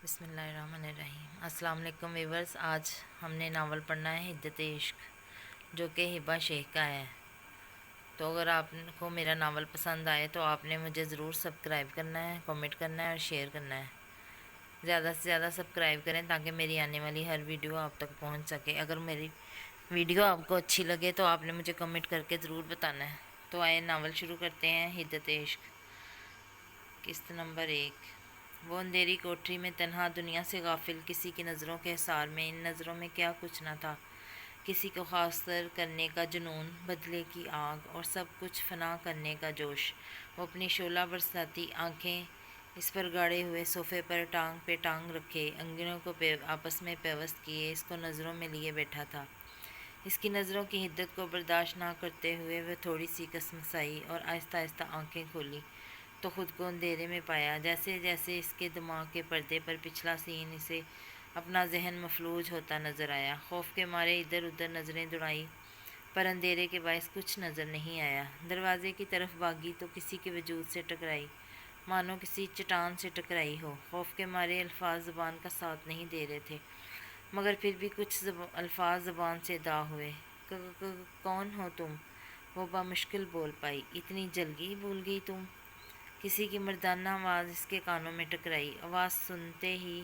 بسم اللہ الرحمن الرحیم۔ السلام علیکم ویورز، آج ہم نے ناول پڑھنا ہے حدت عشق، جو کہ ہبہ شیخ کا ہے۔ تو اگر آپ کو میرا ناول پسند آئے تو آپ نے مجھے ضرور سبسکرائب کرنا ہے، کمنٹ کرنا ہے اور شیئر کرنا ہے۔ زیادہ سے زیادہ سبسکرائب کریں تاکہ میری آنے والی ہر ویڈیو آپ تک پہنچ سکے۔ اگر میری ویڈیو آپ کو اچھی لگے تو آپ نے مجھے کمنٹ کر کے ضرور بتانا ہے۔ تو آئے ناول شروع کرتے ہیں۔ حدت عشق، قسط نمبر 1۔ وہ اندھیری کوٹری میں تنہا، دنیا سے غافل، کسی کی نظروں کے حصار میں۔ ان نظروں میں کیا کچھ نہ تھا، کسی کو خاص تر کرنے کا جنون، بدلے کی آگ اور سب کچھ فنا کرنے کا جوش۔ وہ اپنی شعلہ برساتی آنکھیں اس پر گاڑے ہوئے صوفے پر ٹانگ پہ ٹانگ رکھے، انگلیوں کو آپس میں پیوست کیے، اس کو نظروں میں لیے بیٹھا تھا۔ اس کی نظروں کی حدت کو برداشت نہ کرتے ہوئے وہ تھوڑی سی کسمسائی اور آہستہ آہستہ آنکھیں کھولی تو خود کو اندھیرے میں پایا۔ جیسے جیسے اس کے دماغ کے پردے پر پچھلا سین اسے اپنا ذہن مفلوج ہوتا نظر آیا۔ خوف کے مارے ادھر ادھر نظریں دوڑائیں، پر اندھیرے کے باعث کچھ نظر نہیں آیا۔ دروازے کی طرف بھاگی تو کسی کے وجود سے ٹکرائی، مانو کسی چٹان سے ٹکرائی ہو۔ خوف کے مارے الفاظ زبان کا ساتھ نہیں دے رہے تھے، مگر پھر بھی کچھ الفاظ زبان سے ادا ہوئے۔ کون ہو تم؟ وہ بامشکل بول پائی۔ اتنی جلدی بھول گئی تم؟ کسی کی مردانہ آواز اس کے کانوں میں ٹکرائی۔ آواز سنتے ہی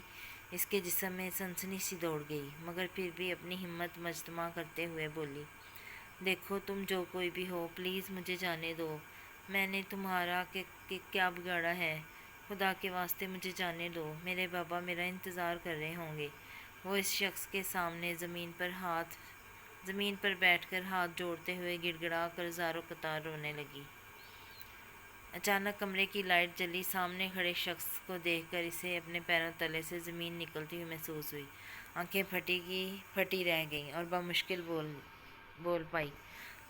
اس کے جسم میں سنسنی سی دوڑ گئی، مگر پھر بھی اپنی ہمت مجتمع کرتے ہوئے بولی، دیکھو تم جو کوئی بھی ہو، پلیز مجھے جانے دو۔ میں نے تمہارا کیا بگاڑا ہے؟ خدا کے واسطے مجھے جانے دو، میرے بابا میرا انتظار کر رہے ہوں گے۔ وہ اس شخص کے سامنے زمین پر بیٹھ کر ہاتھ جوڑتے ہوئے گڑ گڑا کر زاروں قطار رونے لگی۔ اچانک کمرے کی لائٹ جلی۔ سامنے کھڑے شخص کو دیکھ کر اسے اپنے پیروں تلے سے زمین نکلتی ہوئی محسوس ہوئی۔ آنکھیں پھٹی رہ گئیں اور بامشکل بول پائی،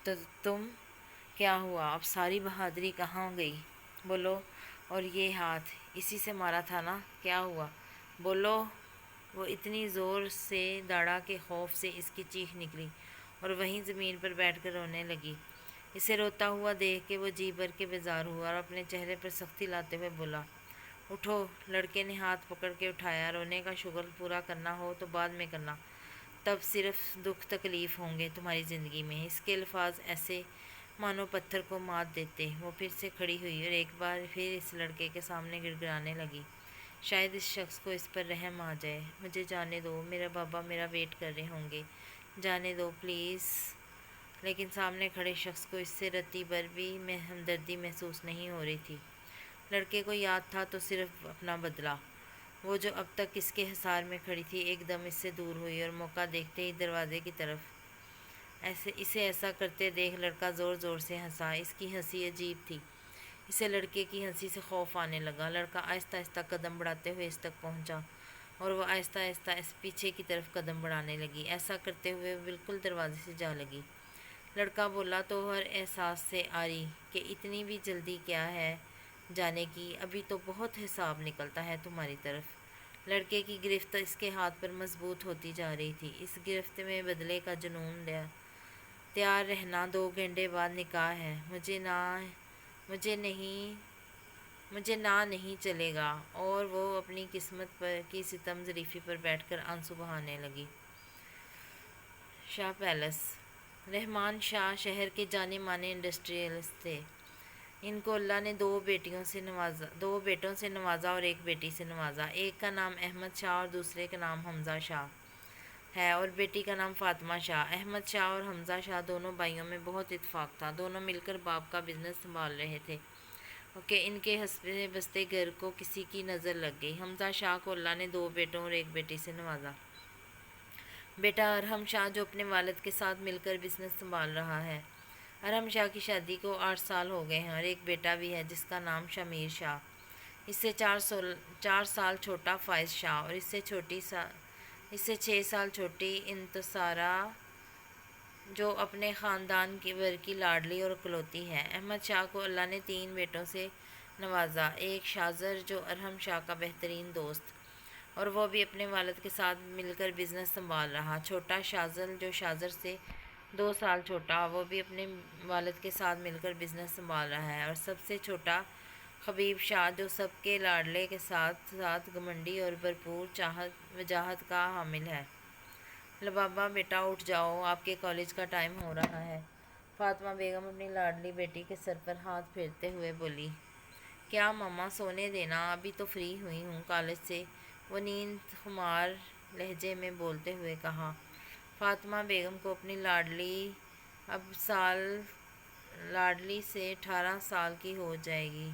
تو تم؟ کیا ہوا؟ اب ساری بہادری کہاں گئی؟ بولو۔ اور یہ ہاتھ اسی سے مارا تھا نا؟ کیا ہوا؟ بولو۔ وہ اتنی زور سے داڑا کہ خوف سے اس کی چیخ نکلی اور وہیں زمین پر بیٹھ کر رونے لگی۔ اسے روتا ہوا دیکھ کے وہ جی بھر کے بیزار ہوا اور اپنے چہرے پر سختی لاتے ہوئے بولا، اٹھو۔ لڑکے نے ہاتھ پکڑ کے اٹھایا۔ رونے کا شغل پورا کرنا ہو تو بعد میں کرنا، تب صرف دکھ تکلیف ہوں گے تمہاری زندگی میں۔ اس کے الفاظ ایسے مانو پتھر کو مات دیتے۔ وہ پھر سے کھڑی ہوئی اور ایک بار پھر اس لڑکے کے سامنے گڑ گڑانے لگی، شاید اس شخص کو اس پر رحم آ جائے۔ مجھے جانے دو، میرا بابا میرا ویٹ کر رہے ہوں گے، جانے دو پلیز۔ لیکن سامنے کھڑے شخص کو اس سے رتی بھر بھی ہمدردی محسوس نہیں ہو رہی تھی۔ لڑکے کو یاد تھا تو صرف اپنا بدلہ۔ وہ جو اب تک اس کے حصار میں کھڑی تھی ایک دم اس سے دور ہوئی اور موقع دیکھتے ہی دروازے کی طرف۔ اسے ایسا کرتے دیکھ لڑکا زور زور سے ہنسا۔ اس کی ہنسی عجیب تھی، اسے لڑکے کی ہنسی سے خوف آنے لگا۔ لڑکا آہستہ آہستہ قدم بڑھاتے ہوئے اس تک پہنچا اور وہ آہستہ آہستہ اس پیچھے کی طرف قدم بڑھانے لگی۔ ایسا کرتے ہوئے وہ بالکل دروازے سے جا لگی۔ لڑکا بولا، تو ہر احساس سے آری کہ اتنی بھی جلدی کیا ہے جانے کی، ابھی تو بہت حساب نکلتا ہے تمہاری طرف۔ لڑکے کی گرفت اس کے ہاتھ پر مضبوط ہوتی جا رہی تھی۔ اس گرفت میں بدلے کا جنون لیا۔ تیار رہنا، 2 گھنٹے بعد نکاح ہے۔ مجھے نہیں چلے گا۔ اور وہ اپنی قسمت کی ستم ظریفی پر بیٹھ کر آنسو بہانے لگی۔ شاہ پیلس۔ رحمان شاہ شہر کے جانے مانے انڈسٹریلسٹ تھے۔ ان کو اللہ نے 2 بیٹوں سے نوازا اور 1 بیٹی سے نوازا۔ ایک کا نام احمد شاہ اور دوسرے کا نام حمزہ شاہ ہے اور بیٹی کا نام فاطمہ شاہ۔ احمد شاہ اور حمزہ شاہ دونوں بھائیوں میں بہت اتفاق تھا۔ دونوں مل کر باپ کا بزنس سنبھال رہے تھے کہ ان کے ہنستے بستے گھر کو کسی کی نظر لگ گئی۔ حمزہ شاہ کو اللہ نے 2 بیٹوں اور 1 بیٹی سے نوازا۔ بیٹا ارحم شاہ جو اپنے والد کے ساتھ مل کر بزنس سنبھال رہا ہے۔ ارحم شاہ کی شادی کو 8 سال ہو گئے ہیں اور ایک بیٹا بھی ہے جس کا نام شمیر شاہ۔ اس سے 4 سال چھوٹا فائز شاہ اور اس سے 6 سال چھوٹی انتصارہ، جو اپنے خاندان بھر کی لاڈلی اور اکلوتی ہے۔ احمد شاہ کو اللہ نے 3 بیٹوں سے نوازا۔ ایک شاذر جو ارحم شاہ کا بہترین دوست اور وہ بھی اپنے والد کے ساتھ مل کر بزنس سنبھال رہا۔ چھوٹا شاذل جو شاذر سے 2 سال چھوٹا، وہ بھی اپنے والد کے ساتھ مل کر بزنس سنبھال رہا ہے۔ اور سب سے چھوٹا خبیب شاہ جو سب کے لاڈلے کے ساتھ ساتھ گھمنڈی اور بھرپور وجاہت کا حامل ہے۔ لبابہ بیٹا اٹھ جاؤ، آپ کے کالج کا ٹائم ہو رہا ہے۔ فاطمہ بیگم اپنی لاڈلی بیٹی کے سر پر ہاتھ پھیرتے ہوئے بولی۔ کیا ماما سونے دینا، ابھی تو فری ہوئی ہوں کالج سے، وہ نیند خمار لہجے میں بولتے ہوئے کہا۔ فاطمہ بیگم کو اپنی لاڈلی سے 18 سال کی ہو جائے گی۔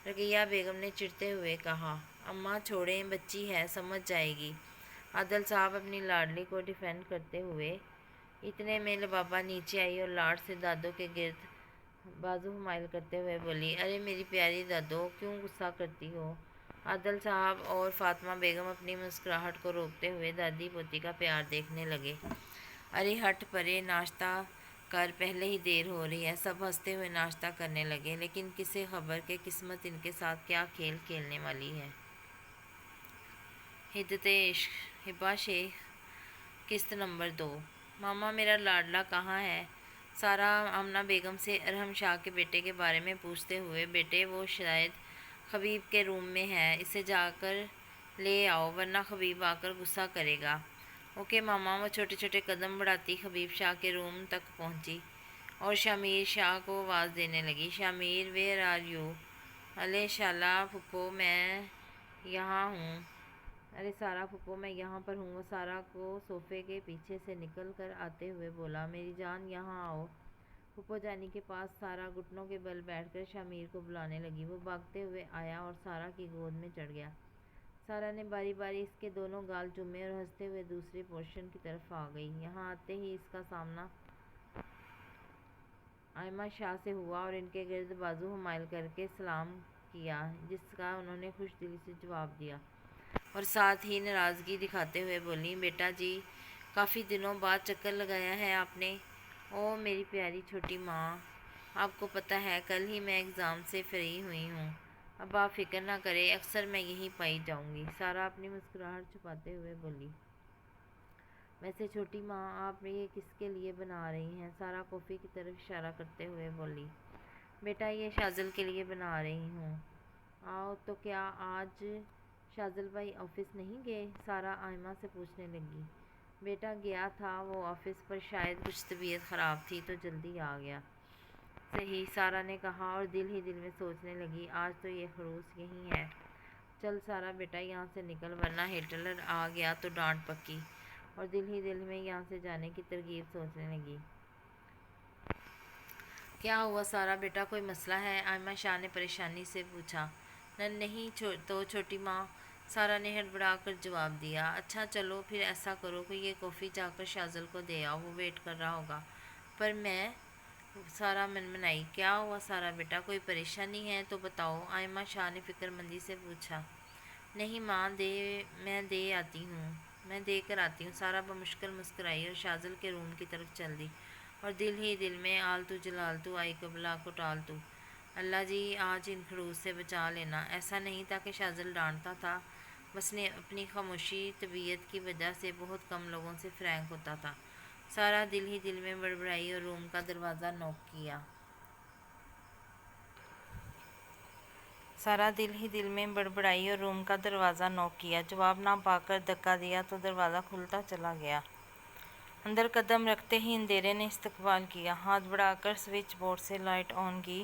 رقیہ بیگم نے چڑھتے ہوئے کہا۔ اماں چھوڑیں، بچی ہے، سمجھ جائے گی۔ عادل صاحب اپنی لاڈلی کو ڈیفینڈ کرتے ہوئے۔ اتنے میں لبابہ نیچے آئی اور لاڈ سے دادو کے گرد بازو حمائل کرتے ہوئے بولی، ارے میری پیاری دادو، کیوں غصہ کرتی ہو؟ عادل صاحب اور فاطمہ بیگم اپنی مسکراہٹ کو روکتے ہوئے دادی پوتی کا پیار دیکھنے لگے۔ ارے ہٹ پرے، ناشتہ کر، پہلے ہی دیر ہو رہی ہے۔ سب ہنستے ہوئے ناشتہ کرنے لگے، لیکن کسے خبر کہ قسمت ان کے ساتھ کیا کھیل کھیلنے والی ہے۔ حدت عشق، ہبا شیخ، قسط نمبر 2۔ ماما میرا لاڈلا کہاں ہے؟ سارا آمنہ بیگم سے ارحم شاہ کے بیٹے کے بارے میں پوچھتے ہوئے، بیٹے وہ شاید خبیب کے روم میں ہے، اسے جا کر لے آؤ ورنہ خبیب آ کر غصہ کرے گا۔ اوکے ماما۔ وہ چھوٹے چھوٹے قدم بڑھاتی خبیب شاہ کے روم تک پہنچی اور شامیر شاہ کو آواز دینے لگی، شامیر ویئر آر یو؟ ارے شالا پھپھو میں یہاں ہوں۔ ارے سارا پھپھو میں یہاں پر ہوں۔ وہ سارا کو صوفے کے پیچھے سے نکل کر آتے ہوئے بولا، میری جان یہاں آؤ۔ پھپھو جانی کے پاس سارا گھٹنوں کے بل بیٹھ کر شامیر کو بلانے لگی۔ وہ بھاگتے ہوئے آیا اور سارا کی گود میں چڑھ گیا۔ سارا نے باری باری اس کے دونوں گال چومے اور ہنستے ہوئے دوسرے پورشن کی طرف آ گئی۔ یہاں آتے ہی اس کا سامنا آئمہ شاہ سے ہوا اور ان کے گرد بازو حمائل کر کے سلام کیا، جس کا انہوں نے خوش دلی سے جواب دیا اور ساتھ ہی ناراضگی دکھاتے ہوئے بولی، بیٹا جی، کافی دنوں بعد چکر لگایا ہے آپ نے۔ او میری پیاری چھوٹی ماں، آپ کو پتہ ہے کل ہی میں ایگزام سے فری ہوئی ہوں۔ اب آپ فکر نہ کریں، اکثر میں یہیں پائی جاؤں گی۔ سارا اپنی مسکراہٹ چھپاتے ہوئے بولی۔ ویسے چھوٹی ماں، آپ یہ کس کے لیے بنا رہی ہیں؟ سارا کافی کی طرف اشارہ کرتے ہوئے بولی۔ بیٹا یہ شاذل کے لیے بنا رہی ہوں۔ آؤ تو کیا آج شاذل بھائی آفس نہیں گئے؟ سارا آئمہ سے پوچھنے لگی۔ بیٹا گیا تھا وہ آفس، پر شاید کچھ طبیعت خراب تھی تو جلدی آ گیا۔ صحیح، سارا نے کہا اور دل ہی دل میں سوچنے لگی، آج تو یہ خروس یہیں ہے۔ چل سارا بیٹا یہاں سے نکل ورنہ ہٹلر آ گیا تو ڈانٹ پکی، اور دل ہی دل میں یہاں سے جانے کی ترغیب سوچنے لگی۔ کیا ہوا سارا بیٹا، کوئی مسئلہ ہے؟ آئمہ شاہ نے پریشانی سے پوچھا۔ نہیں تو چھوٹی ماں، سارا نے ہڑبڑا کر جواب دیا۔ اچھا چلو پھر ایسا کرو کہ یہ کافی جا کر شاذل کو دے آؤ، وہ ویٹ کر رہا ہوگا۔ پر میں، سارا منمنائی۔ کیا ہوا سارا بیٹا، کوئی پریشانی ہے تو بتاؤ؟ آئمہ شاہ نے فکر مندی سے پوچھا۔ نہیں ماں، میں دے کر آتی ہوں۔ سارا بمشکل مسکرائی اور شاذل کے روم کی طرف چل دی، اور دل ہی دل میں آلتو جلالتو آئی کو بلا کو ٹالتو، اللہ جی آج ان خروس سے بچا لینا۔ ایسا نہیں تھا کہ شاذل ڈانٹتا تھا، بس نے اپنی خاموشی طبیعت کی وجہ سے بہت کم لوگوں سے فرینک ہوتا تھا۔ سارا دل ہی دل میں بڑبڑائی اور روم کا دروازہ نوک کیا۔ جواب نہ پا کر دھکا دیا تو دروازہ کھلتا چلا گیا۔ اندر قدم رکھتے ہی اندھیرے نے استقبال کیا۔ ہاتھ بڑھا کر سوئچ بورڈ سے لائٹ آن کی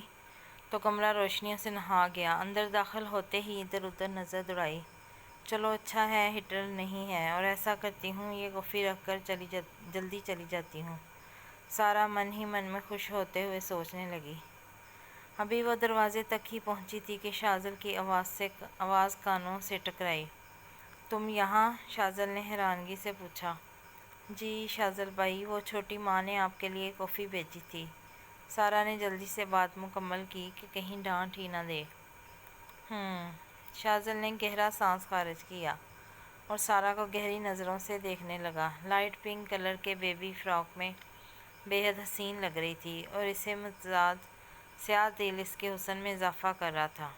تو کمرہ روشنیوں سے نہا گیا۔ اندر داخل ہوتے ہی ادھر ادھر نظر دوڑائی۔ چلو اچھا ہے ہٹلر نہیں ہے، اور ایسا کرتی ہوں یہ کافی رکھ کر جلدی چلی جاتی ہوں۔ سارا من ہی من میں خوش ہوتے ہوئے سوچنے لگی۔ ابھی وہ دروازے تک ہی پہنچی تھی کہ شاذل کی آواز کانوں سے ٹکرائی۔ تم یہاں؟ شاذل نے حیرانگی سے پوچھا۔ جی شاذل بھائی، وہ چھوٹی ماں نے آپ کے لیے کافی بھیجی تھی۔ سارا نے جلدی سے بات مکمل کی کہ کہیں ڈانٹ ہی نہ دے۔ شاذل نے گہرا سانس خارج کیا اور سارا کو گہری نظروں سے دیکھنے لگا۔ لائٹ پنک کلر کے بیبی فراک میں بے حد حسین لگ رہی تھی، اور اسے متضاد سیاہ دل اس کے حسن میں اضافہ کر رہا تھا۔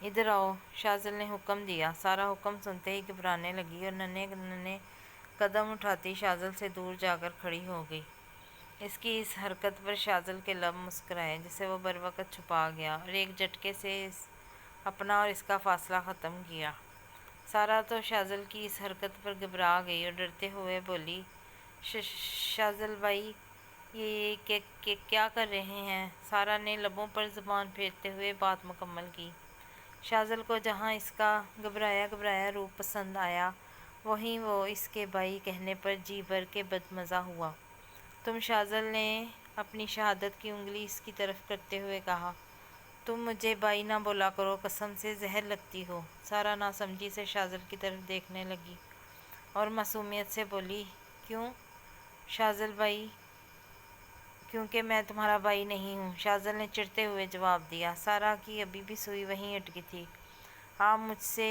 ادھر آؤ، شاذل نے حکم دیا۔ سارا حکم سنتے ہی گھبرانے لگی اور ننھے ننھے قدم اٹھاتی شاذل سے دور جا کر کھڑی ہو گئی۔ اس کی اس حرکت پر شاذل کے لب مسکرائے جسے وہ بروقت چھپا گیا اور ایک جھٹکے سے اپنا اور اس کا فاصلہ ختم کیا۔ سارا تو شاذل کی اس حرکت پر گھبرا گئی اور ڈرتے ہوئے بولی، شاذل بھائی یہ کیا کر رہے ہیں؟ سارا نے لبوں پر زبان پھیرتے ہوئے بات مکمل کی۔ شاذل کو جہاں اس کا گھبرایا روپ پسند آیا وہیں وہ اس کے بھائی کہنے پر جی بھر کے بدمزہ ہوا۔ تم؟ شاذل نے اپنی شہادت کی انگلی اس کی طرف کرتے ہوئے کہا۔ تم مجھے بھائی نہ بولا کرو، قسم سے زہر لگتی ہو۔ سارا ناسمجھی سے شاذل کی طرف دیکھنے لگی اور معصومیت سے بولی، کیوں شاذل بھائی؟ کیونکہ میں تمہارا بھائی نہیں ہوں، شاذل نے چڑھتے ہوئے جواب دیا۔ سارا کی ابھی بھی سوئی وہیں اٹکی تھی۔ آپ مجھ سے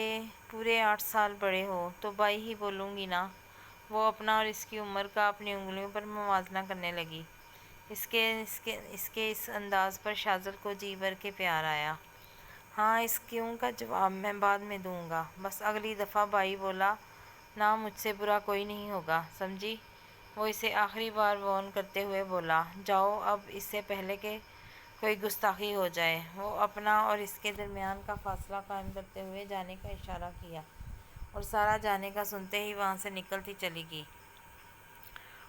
پورے 8 سال بڑے ہو تو بھائی ہی بولوں گی نا۔ وہ اپنا اور اس کی عمر کا اپنی انگلیوں پر موازنہ کرنے لگی۔ اس کے اس انداز پر شاذل کو جی بھر کے پیار آیا۔ ہاں، اس کیوں کا جواب میں بعد میں دوں گا، بس اگلی دفعہ بھائی بولا نا مجھ سے برا کوئی نہیں ہوگا، سمجھی؟ وہ اسے آخری بار وارن کرتے ہوئے بولا، جاؤ اب، اس سے پہلے کہ کوئی گستاخی ہو جائے۔ وہ اپنا اور اس کے درمیان کا فاصلہ قائم کرتے ہوئے جانے کا اشارہ کیا اور سارا جانے کا سنتے ہی وہاں سے نکلتی چلی گئی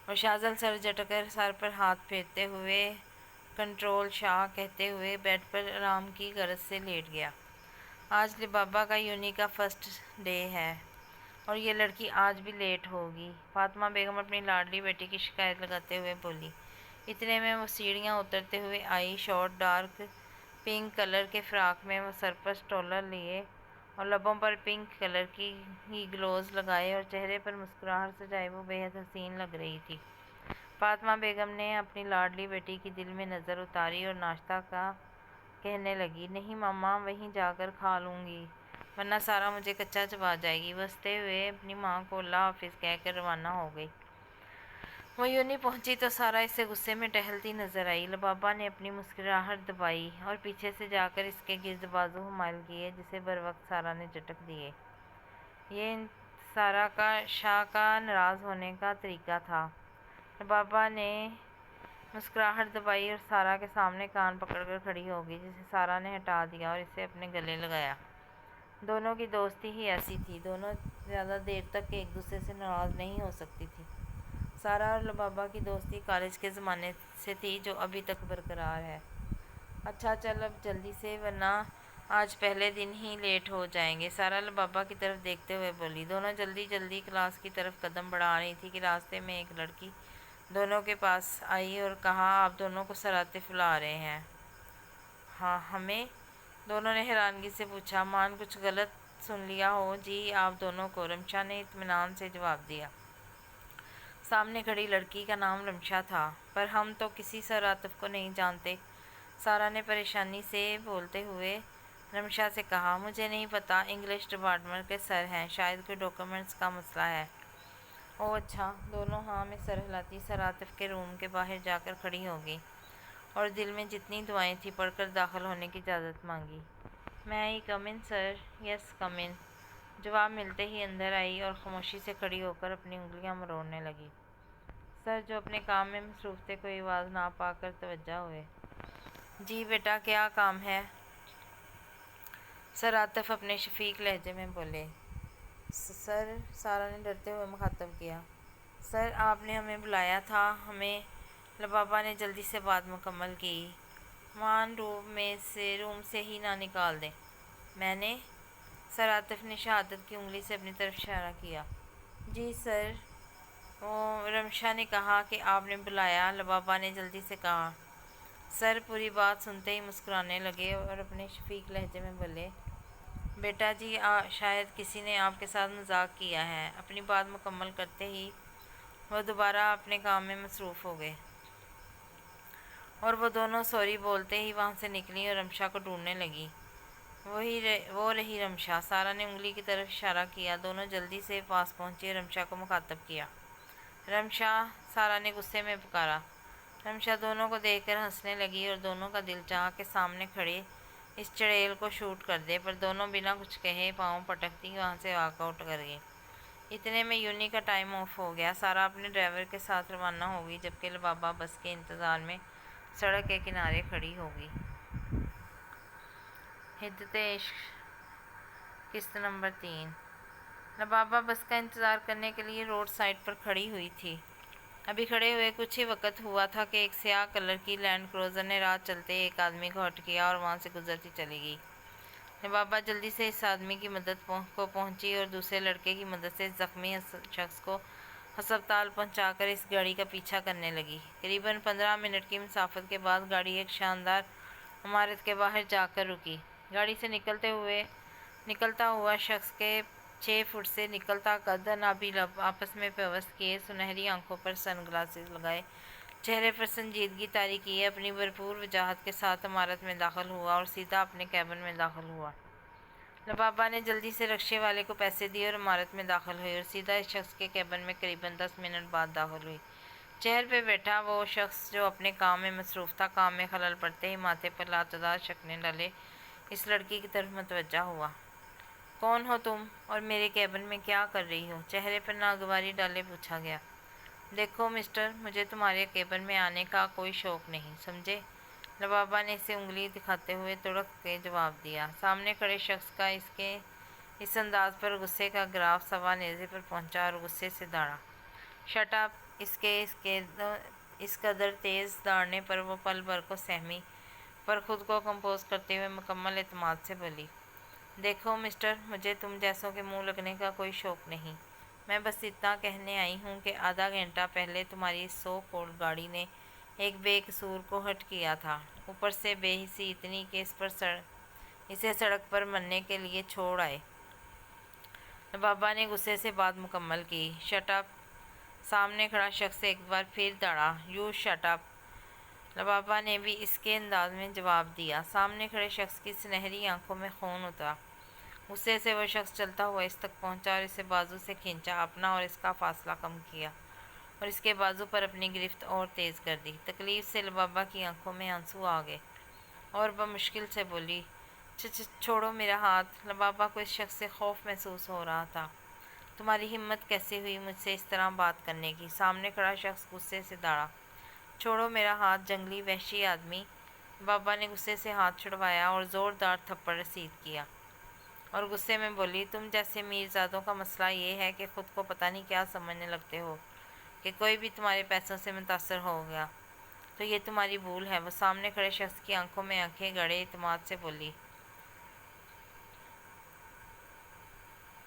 اور شاذل سر جھٹک کر سر پر ہاتھ پھیرتے ہوئے کنٹرول شاہ کہتے ہوئے بیڈ پر آرام کی غرض سے لیٹ گیا۔ آج لبابہ کا یونی کا فرسٹ ڈے ہے اور یہ لڑکی آج بھی لیٹ ہوگی، فاطمہ بیگم اپنی لاڈلی بیٹی کی شکایت لگاتے ہوئے بولی۔ اتنے میں وہ سیڑھیاں اترتے ہوئے آئی۔ شارٹ ڈارک پنک کلر کے فراک میں وہ سر پر اسٹولر لیے اور لبوں پر پنک کلر کی ہی گلوز لگائے اور چہرے پر مسکراہٹ سجائے وہ بے حد حسین لگ رہی تھی۔ فاطمہ بیگم نے اپنی لاڈلی بیٹی کی دل میں نظر اتاری اور ناشتہ کا کہنے لگی، نہیں ماما، وہیں جا کر کھا لوں گی ورنہ سارا مجھے کچا چبا جائے گی۔ وہ ہنستے ہوئے اپنی ماں کو اللہ حافظ کہہ کر روانہ ہو گئی۔ وہ یونی پہنچی تو سارا اس سے غصے میں ٹہلتی نظر آئی۔ لبابہ نے اپنی مسکراہٹ دبائی اور پیچھے سے جا کر اس کے گرد بازو حمائل کیے جسے بروقت سارا نے جھٹک دیے۔ یہ سارا کا شاہ کا ناراض ہونے کا طریقہ تھا۔ لبابہ نے مسکراہٹ دبائی اور سارا کے سامنے کان پکڑ کر کھڑی ہو گئی جسے سارا نے ہٹا دیا اور اسے اپنے گلے لگایا۔ دونوں کی دوستی ہی ایسی تھی، دونوں زیادہ دیر تک ایک دوسرے سے ناراض نہیں ہو سکتی تھی۔ سارا اور لبابہ کی دوستی کالج کے زمانے سے تھی جو ابھی تک برقرار ہے۔ اچھا چل اب جلدی سے ورنہ آج پہلے دن ہی لیٹ ہو جائیں گے، سارا لبابہ کی طرف دیکھتے ہوئے بولی۔ دونوں جلدی جلدی کلاس کی طرف قدم بڑھا رہی تھی کہ راستے میں ایک لڑکی دونوں کے پاس آئی اور کہا، آپ دونوں کو سر عاطف بلا رہے ہیں۔ ہاں، ہمیں؟ دونوں نے حیرانگی سے پوچھا۔ مان کچھ غلط سن لیا ہو؟ جی، آپ دونوں کو، رمشا نے اطمینان سے جواب دیا۔ سامنے کھڑی لڑکی کا نام رمشا تھا، پر ہم تو کسی سر عاطف کو نہیں جانتے، سارا نے پریشانی سے بولتے ہوئے رمشا سے کہا۔ مجھے نہیں پتا، انگلش ڈپارٹمنٹ کے سر ہیں، شاید کوئی ڈاکیومنٹس کا مسئلہ ہے۔ اوہ اچھا۔ دونوں ہاں میں سر ہلاتی سر عاطف کے روم کے باہر جا کر کھڑی ہو گئی اور دل میں جتنی دعائیں تھیں پڑھ کر داخل ہونے کی اجازت مانگی۔ میں آئی کم ان سر؟ یس کم ان، جواب ملتے ہی اندر آئی اور خاموشی سے کھڑی ہو کر اپنی انگلیاں مروڑنے لگی۔ سر جو اپنے کام میں مصروف تھے کوئی آواز نہ پا کر توجہ ہوئے۔ جی بیٹا، کیا کام ہے؟ سر عاطف اپنے شفیق لہجے میں بولے۔ سر، سارا نے ڈرتے ہوئے مخاطب کیا۔ سر آپ نے ہمیں بلایا تھا، ہمیں، لبابہ نے جلدی سے بات مکمل کی۔ مان روم سے ہی نہ نکال دیں۔ میں نے؟ سر عاطف نے شہادت کی انگلی سے اپنی طرف اشارہ کیا۔ جی سر، رمشا نے کہا کہ آپ نے بلایا، لبابہ نے جلدی سے کہا۔ سر پوری بات سنتے ہی مسکرانے لگے اور اپنے شفیق لہجے میں بولے، بیٹا جی شاید کسی نے آپ کے ساتھ مذاق کیا ہے۔ اپنی بات مکمل کرتے ہی وہ دوبارہ اپنے کام میں مصروف ہو گئے اور وہ دونوں سوری بولتے ہی وہاں سے نکلی اور رمشا کو ڈھونڈنے لگی۔ وہ رہی رمشا، سارا نے انگلی کی طرف اشارہ کیا۔ دونوں جلدی سے پاس پہنچی اور رمشا کو مخاطب کیا۔ رمشا، سارا نے غصے میں پکارا۔ رمشا دونوں کو دیکھ کر ہنسنے لگی اور دونوں کا دل چاہا کہ سامنے کھڑے اس چڑیل کو شوٹ کر دے، پر دونوں بنا کچھ کہے پاؤں پٹکتی وہاں سے واک آؤٹ کر گئیں۔ اتنے میں یونی کا ٹائم آف ہو گیا۔ سارا اپنے ڈرائیور کے ساتھ روانہ ہو گئی، جبکہ لبابہ بس کے انتظار میں سڑک کے کنارے کھڑی ہو گئی۔ حدت عشق قسط نمبر 3۔ لبابہ بس کا انتظار کرنے کے لیے روڈ سائڈ پر کھڑی ہوئی تھی۔ ابھی کھڑے ہوئے کچھ ہی وقت ہوا تھا کہ ایک سیاہ کلر کی لینڈ کروزر نے راہ چلتے ایک آدمی کو ہٹ کیا اور وہاں سے گزرتی چلی گئی۔ لبابہ جلدی سے اس آدمی کی مدد کو پہنچی اور دوسرے لڑکے کی مدد سے زخمی شخص کو ہسپتال پہنچا کر اس گاڑی کا پیچھا کرنے لگی۔ قریباً 15 منٹ کی مسافت کے بعد گاڑی ایک شاندار عمارت کے باہر جا کر رکی۔ گاڑی سے نکلتا ہوا شخص کے 6 فٹ سے نکلتا قد، نابی لب آپس میں پیوست کیے، سنہری آنکھوں پر سن گلاسز لگائے، چہرے پر سنجیدگی طاری کیے، اپنی بھرپور وجاہت کے ساتھ عمارت میں داخل ہوا اور سیدھا اپنے کیبن میں داخل ہوا۔ لبابہ نے جلدی سے رکشے والے کو پیسے دیے اور عمارت میں داخل ہوئی اور سیدھا اس شخص کے کیبن میں قریباً 10 منٹ بعد داخل ہوئی۔ چیئر پہ بیٹھا وہ شخص جو اپنے کام میں مصروف تھا، کام میں خلل پڑتے ہی ماتھے پر لاتعداد شکنیں ڈالے اس لڑکی کی طرف متوجہ ہوا۔ کون ہو تم اور میرے کیبن میں کیا کر رہی ہو؟ چہرے پر ناگواری ڈالے پوچھا گیا۔ دیکھو مسٹر، مجھے تمہارے کیبن میں آنے کا کوئی شوق نہیں، سمجھے؟ لبابہ نے اسے انگلی دکھاتے ہوئے تڑپ کے جواب دیا۔ سامنے کھڑے شخص کا اس انداز پر غصے کا گراف سوا نیزے پر پہنچا اور غصے سے داڑا۔ Shut up! اس قدر تیز داڑنے پر وہ پل بھر کو سہمی، پر خود کو کمپوز کرتے ہوئے مکمل اعتماد سے بولی۔ دیکھو مسٹر، مجھے تم جیسوں کے منہ لگنے کا کوئی شوق نہیں۔ میں بس اتنا کہنے آئی ہوں کہ آدھا گھنٹہ پہلے تمہاری سو کولڈ گاڑی نے ایک بے قصور کو ہٹ کیا تھا، اوپر سے بے حسی اتنی کہ اسے سڑک پر مرنے کے لیے چھوڑ آئے۔ لبابہ نے غصے سے بات مکمل کی۔ Shut up! سامنے کھڑا شخص ایک بار پھر داڑا۔ You shut up! لبابہ نے بھی اس کے انداز میں جواب دیا۔ سامنے کھڑے شخص کی سنہری آنکھوں میں خون اترا۔ غصے سے وہ شخص چلتا ہوا اس تک پہنچا اور اسے بازو سے کھینچا، اپنا اور اس کا فاصلہ کم کیا اور اس کے بازو پر اپنی گرفت اور تیز کر دی۔ تکلیف سے لبابہ کی آنکھوں میں آنسو آ گئے اور بمشکل سے بولی، چھوڑو میرا ہاتھ۔ لبابہ کو اس شخص سے خوف محسوس ہو رہا تھا۔ تمہاری ہمت کیسے ہوئی مجھ سے اس طرح بات کرنے کی؟ سامنے کھڑا شخص غصے سے داڑا۔ چھوڑو میرا ہاتھ، جنگلی وحشی آدمی! لبابہ نے غصے سے ہاتھ چھڑوایا اور زوردار تھپڑ رسید کیا اور غصے میں بولی، تم جیسے میرزادوں کا مسئلہ یہ ہے کہ خود کو پتہ نہیں کیا سمجھنے لگتے ہو کہ کوئی بھی تمہارے پیسوں سے متاثر ہو گیا تو یہ تمہاری بھول ہے۔ وہ سامنے کھڑے شخص کی آنکھوں میں آنکھیں گڑے اعتماد سے بولی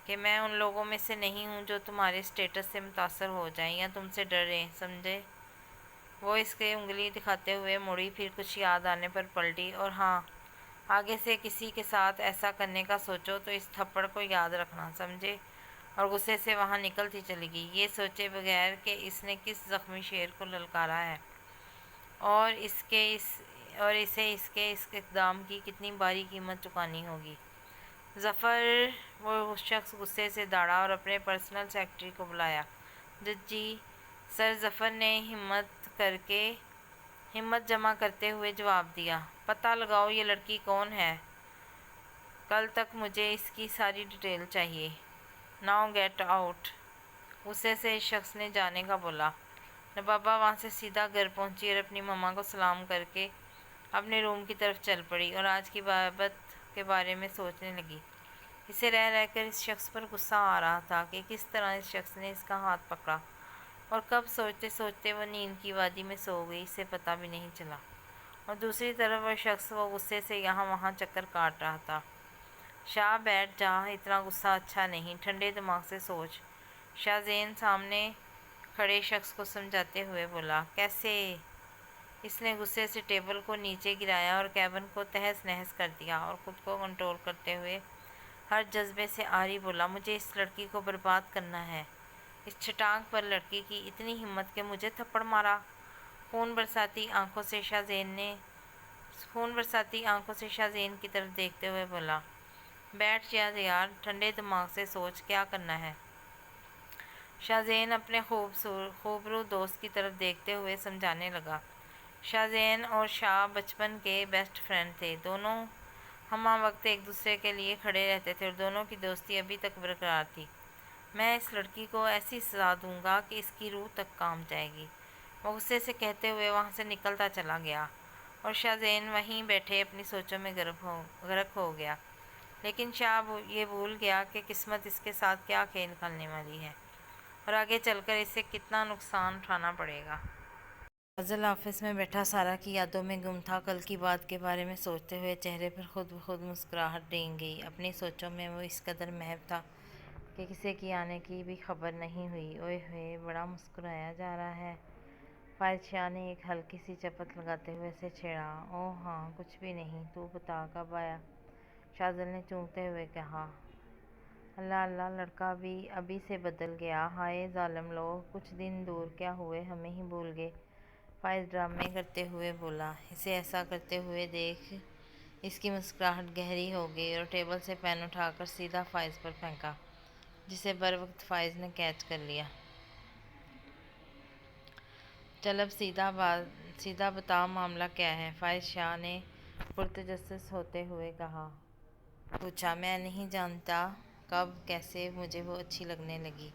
کہ میں ان لوگوں میں سے نہیں ہوں جو تمہارے اسٹیٹس سے متاثر ہو جائیں یا تم سے ڈریں، سمجھے؟ وہ اس کے انگلی دکھاتے ہوئے مڑی، پھر کچھ یاد آنے پر پلٹی، اور ہاں، آگے سے کسی کے ساتھ ایسا کرنے کا سوچو تو اس تھپڑ کو یاد رکھنا، سمجھے؟ اور غصے سے وہاں نکلتی چلی گئی، یہ سوچے بغیر کہ اس نے کس زخمی شیر کو للکارا ہے اور اسے اس کے اقدام کی کتنی بھاری قیمت چکانی ہوگی۔ ظفر! وہ شخص غصے سے دوڑا اور اپنے پرسنل سیکرٹری کو بلایا۔ جی سر! ظفر نے ہمت جمع کرتے ہوئے جواب دیا۔ پتہ لگاؤ یہ لڑکی کون ہے، کل تک مجھے اس کی ساری ڈیٹیل چاہیے۔ Now get out! غصے سے اس شخص نے جانے کا بولا۔ لبابہ وہاں سے سیدھا گھر پہنچی اور اپنی ماما کو سلام کر کے اپنے روم کی طرف چل پڑی اور آج کی بابت کے بارے میں سوچنے لگی۔ اسے رہ کر اس شخص پر غصہ آ رہا تھا کہ کس طرح اس شخص نے اس کا ہاتھ پکڑا اور کب سوچتے سوچتے وہ نیند کی وادی میں سو گئی، اسے پتہ بھی نہیں چلا۔ اور دوسری طرف وہ غصے سے یہاں وہاں چکر کاٹ رہا تھا۔ شاہ بیٹھ جا، اتنا غصہ اچھا نہیں، ٹھنڈے دماغ سے سوچ، شاہ زین سامنے کھڑے شخص کو سمجھاتے ہوئے بولا۔ کیسے؟ اس نے غصے سے ٹیبل کو نیچے گرایا اور کیبن کو تہس نہس کر دیا اور خود کو کنٹرول کرتے ہوئے ہر جذبے سے آری بولا، مجھے اس لڑکی کو برباد کرنا ہے۔ اس چھٹانک پر لڑکی کی اتنی ہمت کہ مجھے تھپڑ مارا! خون برساتی آنکھوں سے شاہ زین کی طرف دیکھتے ہوئے بولا، بیٹھ جا یار، ٹھنڈے دماغ سے سوچ، کیا کرنا ہے؟ شاہ زین اپنے خوبرو دوست کی طرف دیکھتے ہوئے سمجھانے لگا۔ شاہ زین اور شاہ بچپن کے بیسٹ فرینڈ تھے، دونوں ہمہ وقت ایک دوسرے کے لیے کھڑے رہتے تھے اور دونوں کی دوستی ابھی تک برقرار تھی۔ میں اس لڑکی کو ایسی سزا دوں گا کہ اس کی روح تک کام جائے گی۔ وہ غصے سے کہتے ہوئے وہاں سے نکلتا چلا گیا اور شاہ زین وہیں بیٹھے اپنی سوچوں میں غرق ہو گیا۔ لیکن شاہ یہ بھول گیا کہ قسمت اس کے ساتھ کیا کھیل کھیلنے والی ہے اور آگے چل کر اسے کتنا نقصان اٹھانا پڑے گا۔ فاضل آفس میں بیٹھا سارا کی یادوں میں گم تھا۔ کل کی بات کے بارے میں سوچتے ہوئے چہرے پر خود بخود مسکراہٹ ڈھینگ گئی۔ اپنی سوچوں میں وہ اس قدر محو تھا کہ کسی کی آنے کی بھی خبر نہیں ہوئی۔ اوئے ہوئے، بڑا مسکرایا جا رہا ہے۔ فائز شاہ نے ایک ہلکی سی چپت لگاتے ہوئے اسے چھیڑا۔ اوہ ہاں، کچھ بھی نہیں، تو بتا کب آیا؟ شاذل نے چونکتے ہوئے کہا۔ اللہ اللہ، لڑکا بھی ابھی سے بدل گیا۔ ہائے ظالم لوگ، کچھ دن دور کیا ہوئے، ہمیں ہی بھول گئے۔ فائز ڈرامے کرتے ہوئے بولا۔ اسے ایسا کرتے ہوئے دیکھ اس کی مسکراہٹ گہری ہو گئی اور ٹیبل سے پین اٹھا کر سیدھا فائز پر پھینکا، جسے بروقت فائز نے کیچ کر لیا۔ چل اب سیدھا بتا، معاملہ کیا ہے؟ فائز شاہ نے پرتجسس ہوتے ہوئے پوچھا۔ میں نہیں جانتا کب کیسے مجھے وہ اچھی لگنے لگی۔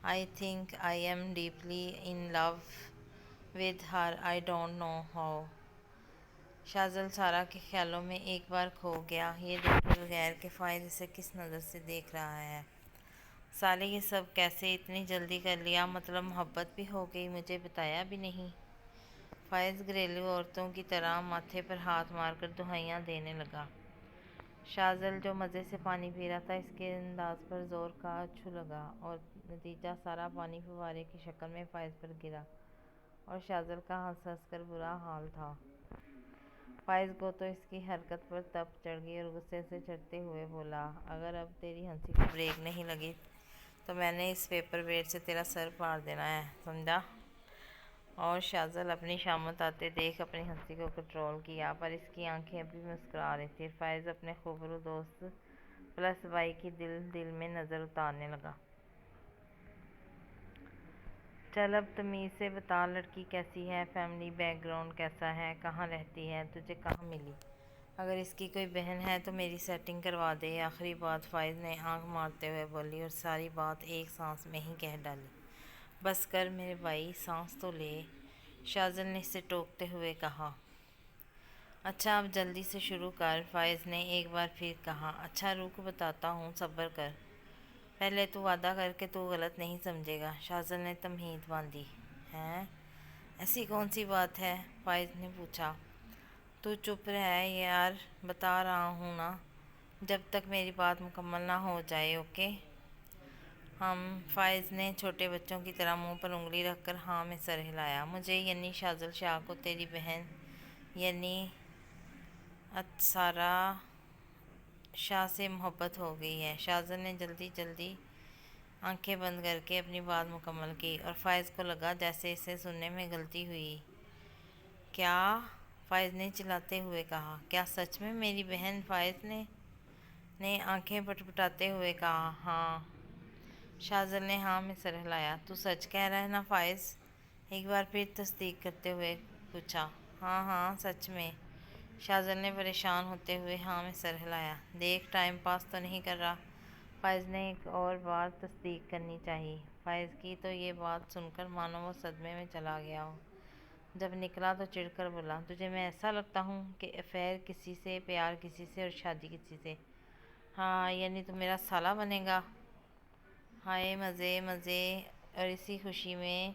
I think I am deeply in love with her, I don't know how۔ شاذل سارا کے خیالوں میں ایک بار کھو گیا، یہ دیکھے بغیر کہ فائز اسے کس نظر سے دیکھ رہا ہے۔ سالے، یہ سب کیسے اتنی جلدی کر لیا؟ مطلب محبت بھی ہو گئی، مجھے بتایا بھی نہیں؟ فائز گھریلو عورتوں کی طرح ماتھے پر ہاتھ مار کر دہائیاں دینے لگا۔ شاذل جو مزے سے پانی پی رہا تھا، اس کے انداز پر زور کا اچھو لگا اور نتیجہ سارا پانی فوارے کی شکل میں فائز پر گرا اور شاذل کا ہنس ہنس کر برا حال تھا۔ فائز کو تو اس کی حرکت پر تپ چڑھ گئی اور غصے سے چڑھتے ہوئے بولا۔ اگر اب تیری ہنسی کو بریک نہیں لگی تو میں نے اس پیپر ویٹ سے تیرا سر پاڑ دینا ہے، سمجھا؟ اور شاذل اپنی شامت آتے دیکھ اپنی ہنسی کو کنٹرول کیا، پر اس کی آنکھیں ابھی مسکرا رہی تھیں۔ فائز اپنے خوبرو دوست پلس بائی کی دل میں نظر اتارنے لگا۔ چل اب تمیز سے بتا، لڑکی کیسی ہے؟ فیملی بیک گراؤنڈ کیسا ہے؟ کہاں رہتی ہے؟ تجھے کہاں ملی؟ اگر اس کی کوئی بہن ہے تو میری سیٹنگ کروا دے۔ آخری بات فائز نے آنکھ مارتے ہوئے بولی اور ساری بات ایک سانس میں ہی کہہ ڈالی۔ بس کر میرے بھائی، سانس تو لے، شاذل نے اسے ٹوکتے ہوئے کہا۔ اچھا اب جلدی سے شروع کر، فائز نے ایک بار پھر کہا۔ اچھا رک، بتاتا ہوں، صبر کر، پہلے تو وعدہ کر کہ تو غلط نہیں سمجھے گا۔ شاذل نے تمہید باندھی۔ ہیں؟ ایسی کون سی بات ہے؟ فائز نے پوچھا۔ تو چپ رہ یار، بتا رہا ہوں نا، جب تک میری بات مکمل نہ ہو جائے، اوکے؟ فائز نے چھوٹے بچوں کی طرح منہ پر انگلی رکھ کر ہاں میں سر ہلایا۔ مجھے یعنی شاذل شاہ کو تیری بہن یعنی سارا شاہ سے محبت ہو گئی ہے۔ شاذل نے جلدی آنکھیں بند کر کے اپنی بات مکمل کی اور فائز کو لگا جیسے اسے سننے میں غلطی ہوئی۔ کیا؟ فائز نے چلاتے ہوئے کہا۔ کیا سچ میں میری بہن؟ فائز نے آنکھیں پٹپٹاتے ہوئے کہا۔ ہاں۔ شاذل نے ہاں میں سر ہلایا۔ تو سچ کہہ رہا ہے نا فائز؟ ایک بار پھر تصدیق کرتے ہوئے پوچھا۔ ہاں ہاں، سچ میں۔ شاذل نے پریشان ہوتے ہوئے ہاں میں سر ہلایا۔ دیکھ، ٹائم پاس تو نہیں کر رہا؟ فائز نے ایک اور بار تصدیق کرنی چاہی۔ فائز کی تو یہ بات سن کر مانو وہ صدمے میں چلا گیا ہو۔ جب نکلا تو چڑھ کر بولا۔ تجھے میں ایسا لگتا ہوں کہ افیئر کسی سے، پیار کسی سے اور شادی کسی سے؟ ہاں، یعنی تو میرا سالہ بنے گا؟ ہائے مزے مزے! اور اسی خوشی میں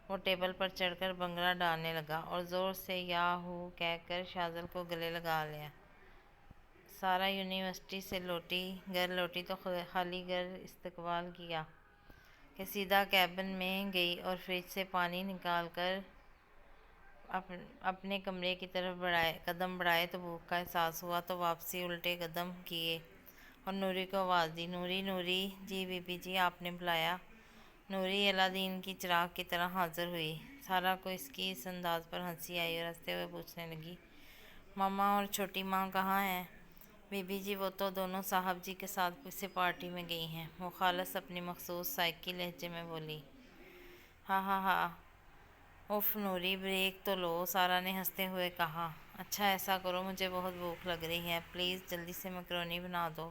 وہ ٹیبل پر چڑھ کر بنگڑا ڈالنے لگا اور زور سے یاہو کہہ کر شاذل کو گلے لگا لیا۔ سارا یونیورسٹی سے گھر لوٹی تو خالی گھر استقبال کیا کہ سیدھا کیبن میں گئی اور فریج سے پانی نکال کر اپنے کمرے کی طرف قدم بڑھائے تو بھوک کا احساس ہوا تو واپسی الٹے قدم کیے اور نوری کو آواز دی۔ نوری نوری! جی بی بی جی، آپ نے بلایا؟ نوری الادین کی چراغ کی طرح حاضر ہوئی۔ سارا کو اس کی اس انداز پر ہنسی آئی اور ہنستے ہوئے پوچھنے لگی، ماما اور چھوٹی ماں کہاں ہیں؟ بی بی جی، وہ تو دونوں صاحب جی کے ساتھ کسی پارٹی میں گئی ہیں، وہ خالص اپنی مخصوص سائیکی لہجے میں بولی۔ ہاں ہاں ہاں! اف نوری، بریک تو لو، سارا نے ہنستے ہوئے کہا۔ اچھا ایسا کرو، مجھے بہت بھوک لگ رہی ہے، پلیز جلدی سے میکرونی بنا دو۔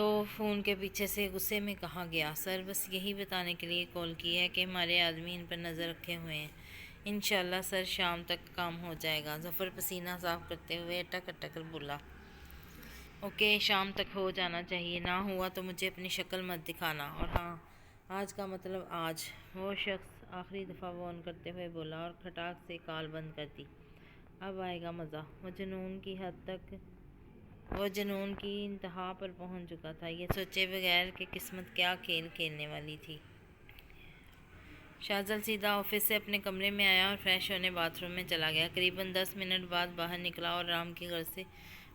تو فون کے پیچھے سے غصے میں کہا گیا، سر بس یہی بتانے کے لیے کال کی ہے کہ ہمارے آدمی ان پر نظر رکھے ہوئے ہیں، انشاءاللہ سر شام تک کام ہو جائے گا۔ ظفر پسینہ صاف کرتے ہوئے اٹک اٹک کر بولا، اوکے شام تک ہو جانا چاہیے، نہ ہوا تو مجھے اپنی شکل مت دکھانا، اور ہاں آج کا مطلب آج۔ وہ شخص آخری دفعہ فون کرتے ہوئے بولا اور کھٹاک سے کال بند کر دی۔ اب آئے گا مزہ۔ وہ جنون کی انتہا پر پہنچ چکا تھا، یہ سوچے بغیر کہ قسمت کیا کھیل کھیلنے والی تھی۔ شاذل سیدھا آفس سے اپنے کمرے میں آیا اور فریش ہونے باتھ روم میں چلا گیا۔ قریباً 10 منٹ بعد باہر نکلا اور رام کی غرض سے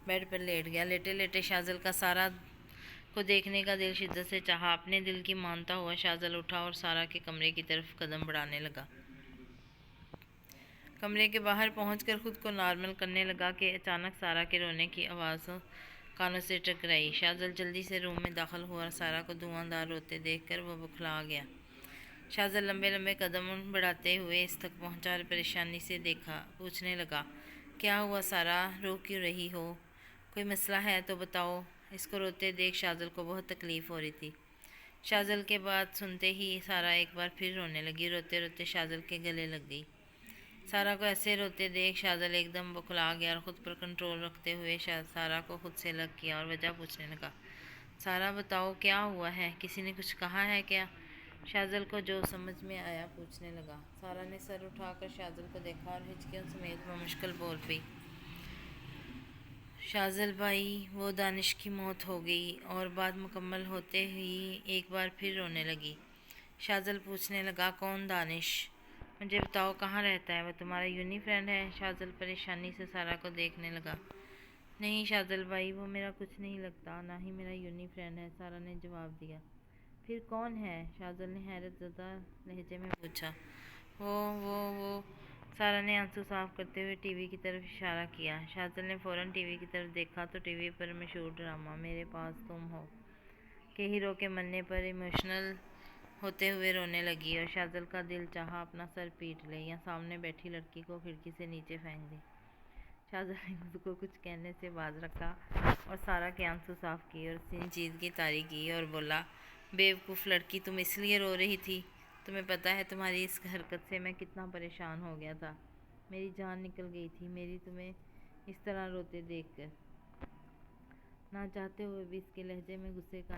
بیڈ پر لیٹ گیا۔ لیٹے لیٹے شاذل کا سارا کو دیکھنے کا دل شدت سے چاہا۔ اپنے دل کی مانتا ہوا شاذل اٹھا اور سارا کے کمرے کی طرف قدم بڑھانے لگا۔ کمرے کے باہر پہنچ کر خود کو نارمل کرنے لگا کہ اچانک سارا کے رونے کی آواز کانوں سے ٹکرائی۔ شاذل جلدی سے روم میں داخل ہوا اور سارا کو دھواں دار روتے دیکھ کر وہ بوکھلا گیا۔ شاذل لمبے لمبے قدم بڑھاتے ہوئے اس تک پہنچا اور پریشانی سے پوچھنے لگا، کیا ہوا سارا، رو کیوں رہی ہو؟ کوئی مسئلہ ہے تو بتاؤ۔ اس کو روتے دیکھ شاذل کو بہت تکلیف ہو رہی تھی۔ شاذل کے بات سنتے ہی سارا ایک بار پھر رونے لگی، روتے روتے شاذل کے گلے لگ گئی۔ سارا کو ایسے روتے دیکھ شاذل ایک دم بوکھلا گیا اور خود پر کنٹرول رکھتے ہوئے سارا کو خود سے الگ کیا اور وجہ پوچھنے لگا، سارا بتاؤ کیا ہوا ہے، کسی نے کچھ کہا ہے کیا؟ شاذل کو جو سمجھ میں آیا پوچھنے لگا۔ سارا نے سر اٹھا کر شاذل کو دیکھا اور ہچکیوں سمیت بمشکل بول پئی، شاذل بھائی وہ دانش کی موت ہو گئی، اور بات مکمل ہوتے ہی ایک بار پھر رونے لگی۔ شاذل پوچھنے لگا، کون دانش؟ مجھے بتاؤ کہاں رہتا ہے، وہ تمہارا یونی فرینڈ ہے؟ شاذل پریشانی سے سارا کو دیکھنے لگا۔ نہیں شاذل بھائی، وہ میرا کچھ نہیں لگتا، نہ ہی میرا یونی فرینڈ ہے، سارا نے جواب دیا۔ پھر کون ہے؟ شاذل نے حیرت زدہ لہجے میں پوچھا۔ وہ سارا نے آنسو صاف کرتے ہوئے ٹی وی کی طرف اشارہ کیا۔ شاذل نے فوراً ٹی وی کی طرف دیکھا تو ٹی وی پر مشہور ڈرامہ میرے پاس تم ہو کے ہیرو کے مرنے پر ایموشنل ہوتے ہوئے رونے لگی، اور شاذل کا دل چاہا اپنا سر پیٹ لے یا سامنے بیٹھی لڑکی کو کھڑکی سے نیچے پھینک دے۔ شاذل نے خود کو کچھ کہنے سے باز رکھا اور سارا کے آنسو صاف کیے اور سنجیدگی طاری کی اور بولا، بیوقوف لڑکی، تم اس لیے رو رہی تھی؟ تمہیں پتہ ہے تمہاری اس حرکت سے میں کتنا پریشان ہو گیا تھا، میری جان نکل گئی تھی میری تمہیں اس طرح روتے دیکھ کر۔ نہ چاہتے ہوئے بھی اس کے لہجے میں غصے کا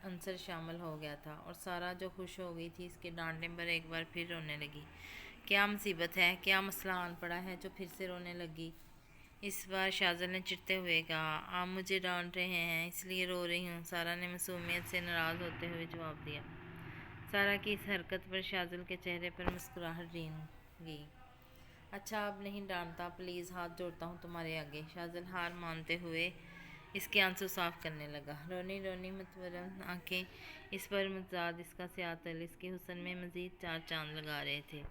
عنصر شامل ہو گیا تھا، اور سارا جو خوش ہو گئی تھی اس کے ڈانٹنے پر ایک بار پھر رونے لگی۔ کیا مصیبت ہے، کیا مسئلہ آن پڑا ہے جو پھر سے رونے لگی؟ اس بار شاذل نے چڑھتے ہوئے کہا، آپ مجھے ڈانٹ رہے ہیں اس لیے رو رہی ہوں، سارا نے معصومیت سے ناراض ہوتے ہوئے جواب دیا۔ سارا کی اس حرکت پر شاذل کے چہرے پر مسکراہٹ رنگ گئی۔ اچھا اب نہیں ڈانٹتا، پلیز ہاتھ جوڑتا ہوں تمہارے آگے۔ شاذل ہار مانتے ہوئے اس کے آنسو صاف کرنے لگا۔ رونی رونی متورم آنکھیں، اس پر متضاد اس کا سیاہ تل اس کے حسن میں مزید چار چاند لگا رہے تھے۔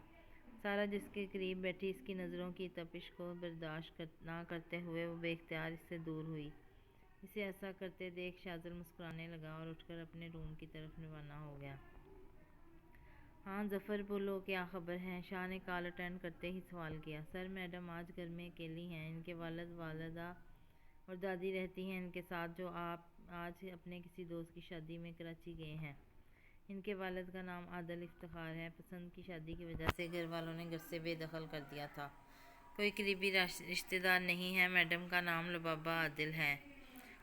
سارا جس کے قریب بیٹھی اس کی نظروں کی تپش کو برداشت نہ کرتے ہوئے وہ بے اختیار اس سے دور ہوئی۔ اسے ایسا کرتے دیکھ شاذل مسکرانے لگا اور اٹھ کر اپنے روم کی طرف روانہ ہو گیا۔ ہاں ظفر بولو، کیا خبر ہے؟ شاہ نے کال اٹینڈ کرتے ہی سوال کیا۔ سر میڈم آج گھر میں اکیلی ہیں، ان کے والد والدہ اور دادی رہتی ہیں ان کے ساتھ، جو آپ آج اپنے کسی دوست کی شادی میں کراچی گئے ہیں۔ ان کے والد کا نام عادل افتخار ہے، پسند کی شادی کی وجہ سے گھر والوں نے گھر سے بے دخل کر دیا تھا، کوئی قریبی رشتہ دار نہیں ہے۔ میڈم کا نام لبابہ عادل ہے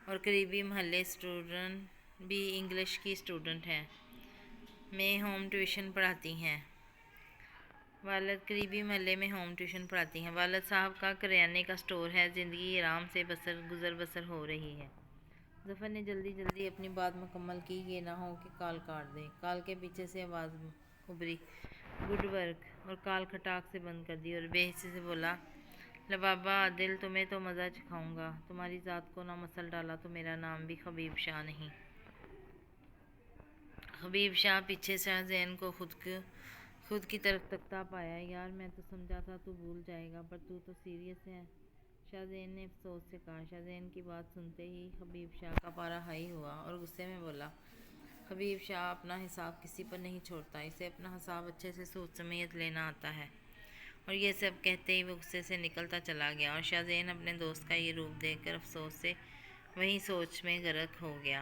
اور قریبی محلے اسٹوڈنٹ بھی انگلش کی اسٹوڈنٹ ہیں، میں ہوم ٹیوشن پڑھاتی ہیں۔ قریبی محلے میں ہوم ٹیوشن پڑھاتی ہیں۔ والد صاحب کا کریانے کا اسٹور ہے، زندگی آرام سے گزر بسر ہو رہی ہے۔ ظفر نے جلدی جلدی اپنی بات مکمل کی، یہ نہ ہو کہ کال کاٹ دے۔ کال کے پیچھے سے آواز ابھری، گڈ ورک، اور کال کھٹاک سے بند کر دی اور بے حسی سے بولا، لبابہ عادل، تمہیں تو مزہ چکھاؤں گا، تمہاری ذات کو نہ مسل ڈالا تو میرا نام بھی خبیب شاہ نہیں۔ خبیب شاہ پیچھے شاہ زین کو خود کی طرف تکتا پایا، یار میں تو سمجھا تھا تو بھول جائے گا، پر تو سیریس ہے، شاہ زین نے افسوس سے کہا۔ شاہ زین کی بات سنتے ہی خبیب شاہ کا پارا ہائی ہوا اور غصے میں بولا، خبیب شاہ اپنا حساب کسی پر نہیں چھوڑتا، اسے اپنا حساب اچھے سے سوچ سمیت لینا آتا ہے۔ اور یہ سب کہتے ہی وہ غصے سے نکلتا چلا گیا، اور شاہ زین اپنے دوست کا یہ روپ دیکھ کر افسوس سے وہی سوچ میں غرق ہو گیا۔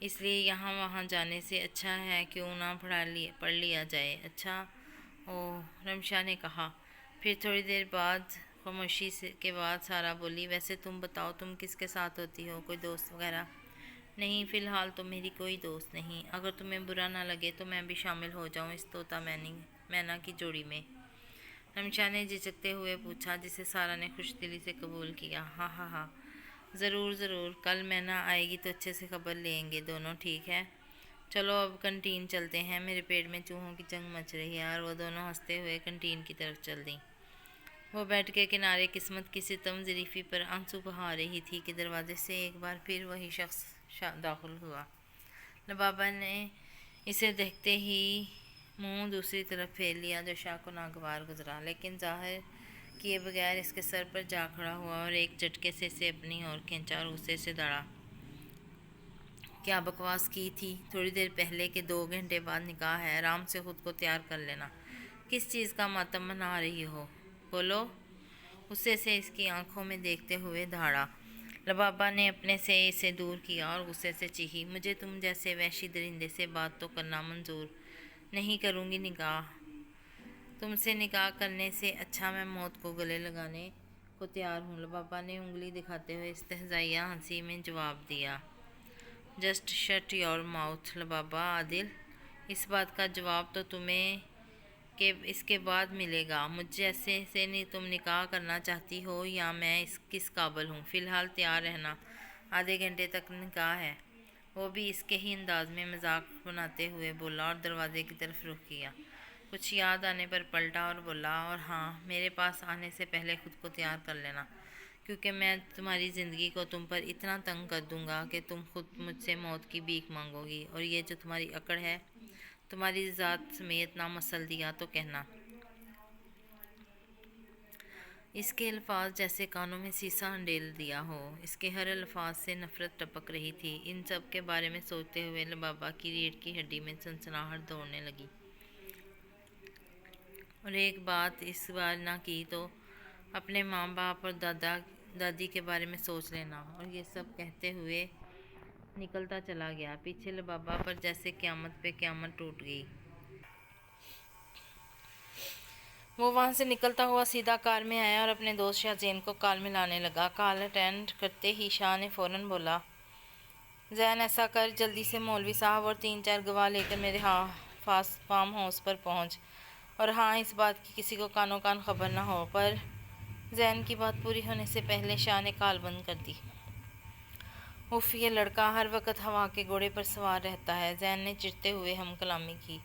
اس لیے یہاں وہاں جانے سے اچھا ہے کیوں نہ پڑھ لیا جائے۔ اچھا او، رمشا نے کہا۔ پھر تھوڑی دیر بعد خاموشی کے بعد سارا بولی، ویسے تم بتاؤ تم کس کے ساتھ ہوتی ہو، کوئی دوست وغیرہ؟ نہیں، فی الحال تو میری کوئی دوست نہیں، اگر تمہیں برا نہ لگے تو میں بھی شامل ہو جاؤں اس طوطا مینا کی جوڑی میں؟ رمشا نے جھجکتے ہوئے پوچھا، جسے سارا نے خوش دلی سے قبول کیا۔ ہاں ہاں ہاں، ضرور ضرور، کل مینا آئے گی تو اچھے سے خبر لیں گے دونوں، ٹھیک ہے؟ چلو اب کنٹین چلتے ہیں، میرے پیٹ میں چوہوں کی جنگ مچ رہی ہے۔ اور وہ دونوں ہنستے ہوئے کنٹین کی طرف چل دیں۔ وہ بیٹھ کے کنارے قسمت کی ستم ظریفی پر آنسو بہا رہی تھی کہ دروازے سے ایک بار پھر وہی شخص داخل ہوا۔ لبابہ نے اسے دیکھتے ہی منہ دوسری طرف پھیر لیا جو شاہ کو ناگوار گزرا، لیکن ظاہر کیے بغیر اس کے سر پر جا کھڑا ہوا اور ایک جھٹکے سے اسے اپنی اور کھینچا اور غصے سے دڑا۔ کیا بکواس کی تھی تھوڑی دیر پہلے کہ 2 گھنٹے بعد نکاح ہے، آرام سے خود کو تیار کر لینا، کس چیز کا ماتم منا رہی ہو؟ بولو، غصے سے اس کی آنکھوں میں دیکھتے ہوئے دھاڑا۔ لبابہ نے اپنے سے اسے دور کیا اور غصے سے چیخی، مجھے تم جیسے وحشی درندے سے بات تو کرنا منظور نہیں، کروں گی نکاح، تم سے نکاح کرنے سے اچھا میں موت کو گلے لگانے کو تیار ہوں۔ لبابہ نے انگلی دکھاتے ہوئے استہزائیہ ہنسی میں جواب دیا۔ Just shut your mouth Lubaba. Adil, اس بات کا جواب تو تمہیں کہ اس کے بعد ملے گا۔ مجھ جیسے سے تم نکاح کرنا چاہتی ہو یا میں کس قابل ہوں؟ فی الحال تیار رہنا، آدھے گھنٹے تک نکاح ہے۔ وہ بھی اس کے ہی انداز میں مذاق بناتے ہوئے بولا اور دروازے کی طرف رخ کیا۔ کچھ یاد آنے پر پلٹا اور بولا، اور ہاں، میرے پاس آنے سے پہلے خود کو تیار کر لینا، کیونکہ میں تمہاری زندگی کو تم پر اتنا تنگ کر دوں گا کہ تم خود مجھ سے موت کی بھیک مانگو گی، اور یہ جو تمہاری اکڑ ہے تمہاری ذات سمیت نہ مسل دیا تو کہنا۔ اس کے الفاظ جیسے کانوں میں سیسا انڈیل دیا ہو، اس کے ہر الفاظ سے نفرت ٹپک رہی تھی۔ ان سب کے بارے میں سوچتے ہوئے لبابہ کی ریڑھ کی ہڈی میں سنسناہٹ دوڑنے لگی۔ اور ایک بات اس بار نہ کی تو اپنے ماں باپ اور دادی کے بارے میں سوچ لینا۔ اور یہ سب کہتے ہوئے نکلتا چلا گیا۔ پیچھے لبابہ پر جیسے قیامت پہ قیامت ٹوٹ گئی۔ وہ وہاں سے نکلتا ہوا سیدھا کار میں آیا اور اپنے دوست شاہ زین کو کال ملانے لگا۔ کال اٹینڈ کرتے ہی شاہ نے فوراً بولا، زین ایسا کر، جلدی سے مولوی صاحب اور 3-4 گواہ لے کر میرے فارم ہاؤس پر پہنچ، اور ہاں، اس بات کی کسی کو کانوں کان خبر نہ ہو۔ پر زین کی بات پوری ہونے سے پہلے شاہ نے کال بند کر دی۔ اف، یہ لڑکا ہر وقت ہوا کے گھوڑے پر سوار رہتا ہے، زین نے چڑھتے ہوئے ہم کلامی کی۔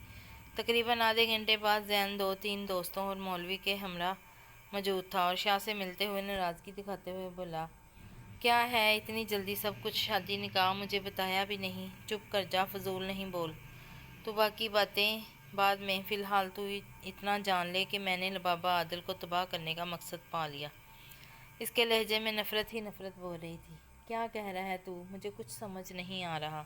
تقریباً آدھے گھنٹے بعد زین 2-3 دوستوں اور مولوی کے ہمراہ موجود تھا اور شاہ سے ملتے ہوئے ناراضگی دکھاتے ہوئے بولا، کیا ہے اتنی جلدی سب کچھ؟ شادی نکاح مجھے بتایا بھی نہیں؟ چپ کر جا، فضول نہیں بول تو باقی باتیں بعد میں، فی الحال تو اتنا جان لے کہ میں نے لبابہ عادل کو تباہ کرنے کا مقصد پا لیا۔ اس کے لہجے میں نفرت ہی نفرت بول رہی تھی۔ کیا کہہ رہا ہے تو؟ مجھے کچھ سمجھ نہیں آ رہا،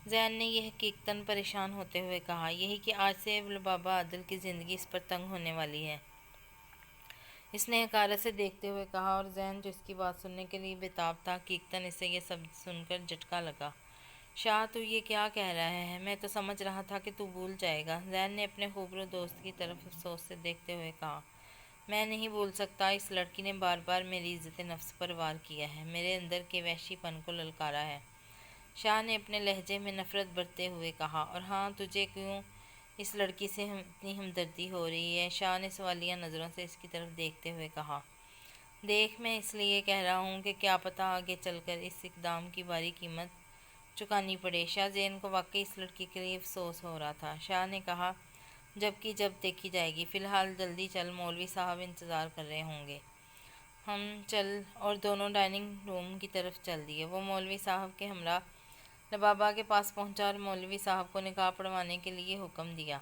زین نے یہ حقیقتاً پریشان ہوتے ہوئے کہا۔ یہی کہ آج سے لبابہ عادل کی زندگی اس پر تنگ ہونے والی ہے، اس نے حقارت سے دیکھتے ہوئے کہا، اور زین جو اس کی بات سننے کے لیے بےتاب تھا، حقیقتاً اسے یہ سب سن کر جھٹکا لگا۔ شاہ، تو یہ کیا کہہ رہا ہے؟ میں تو سمجھ رہا تھا کہ تو بھول جائے گا، زین نے اپنے خوبرو دوست کی طرف افسوس سے دیکھتے ہوئے کہا۔ میں نہیں بھول سکتا، اس لڑکی نے بار بار میری عزت نفس پر وار کیا ہے، میرے اندر کے وحشی پن کو للکارا ہے، شاہ نے اپنے لہجے میں نفرت بھرتے ہوئے کہا۔ اور ہاں، تجھے کیوں اس لڑکی سے اتنی ہمدردی ہو رہی ہے؟ شاہ نے سوالیہ نظروں سے اس کی طرف دیکھتے ہوئے کہا۔ دیکھ، میں اس لیے کہہ رہا ہوں کہ کیا پتہ آگے چل کر اس اقدام کی بھاری قیمت چکانی پڑے۔ شاہ زین کو واقعی اس لڑکی کے لیے افسوس ہو رہا تھا۔ شاہ نے کہا، جب دیکھی جائے گی، فی الحال جلدی چل، مولوی صاحب انتظار کر رہے ہوں گے۔ ہم چل، اور دونوں ڈائننگ روم کی طرف چل دیے۔ وہ مولوی صاحب کے ہمراہ لبابہ کے پاس پہنچا اور مولوی صاحب کو نکاح پڑھوانے کے لیے حکم دیا۔